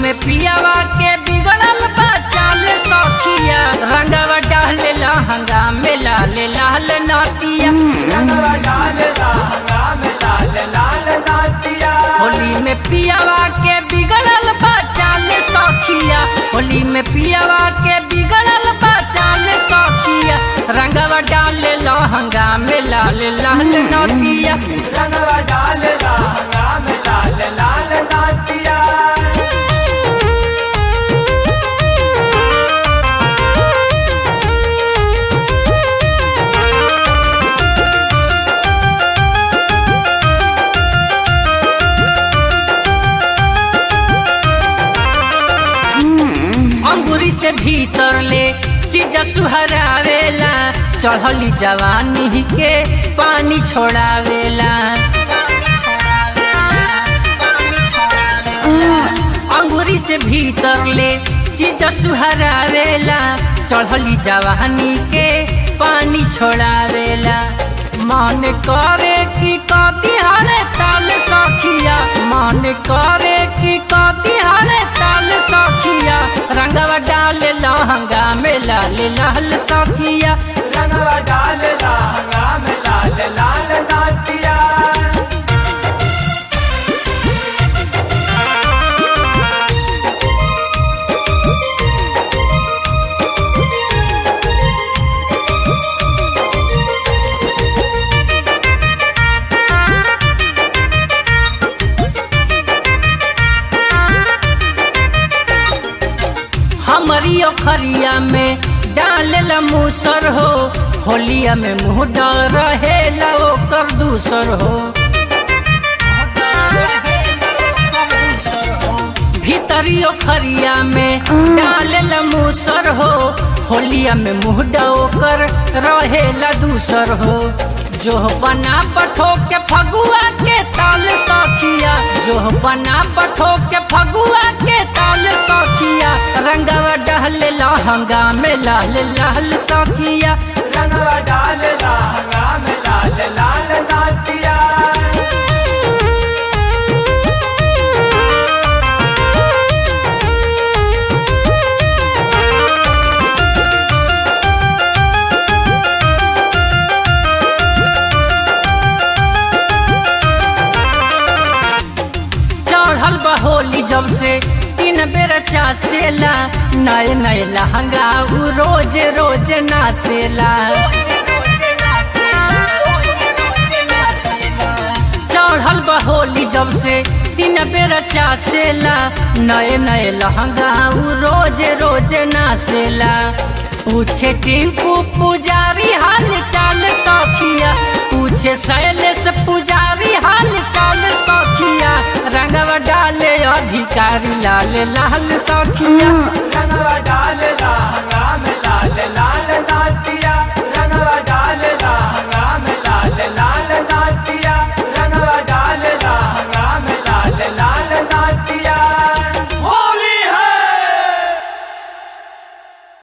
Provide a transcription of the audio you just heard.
में पियावा के बिगड़ल बा चाल सखिया रंगवा डाले लहंगा में लाल लाल नातिया होली में पियावा के बिगड़ल बा चाल सखिया होली में पियावा के बिगड़ल बा चाल सखिया रंगवा डाले लहंगा में लाल लाल नातिया अंगूरी से भीतर ले चीज सुहरावेला चढ़ली जवानी के पानी छोड़ावेला अंगूरी से भीतर ले चीज सुहरावेला चढ़ली जवानी के पानी छोड़ावेला मन करे कि कति हरे ताल सखिया मन करे कि कति हरे ताल सखिया रंगवा डाले लहंगा में लाल लाल सखिया रंगवा डाले लहंगा में लाल लाल नातिया हमारी ओखरिया में डालेला मूसर हो होलिया में मुँह डर रहेला ओकर दूसर हो भीतरी ओखरिया में डालेला मूसर हो होलिया में मुँह डोकर रहेला दूसर हो जो बना पठो के फगुआ के ताल सखिया जो बना पठो के फगुआ के ताल सखिया रंगवा डहले लहंगा में लाल लाल सखिया रंगवा डाले लहंगा में लाल लाल नातिया होली जब से 3 बेर चासेला नए नए लहंगा उ रोज रोज नासेला चढ़ल होली जब से 3 बेर चासेला नए नए लहंगा उ रोज रोज नासेला पूछे टिंकू पुजारी हाल चाल सखिया पूछे शैलेश पुजारी हाल चाल सखिया रंगवा डाले अधिकारी लाल लाल सखिया रंगवा डाले लहंगा में लाल लाल नातिया रंगवा डाले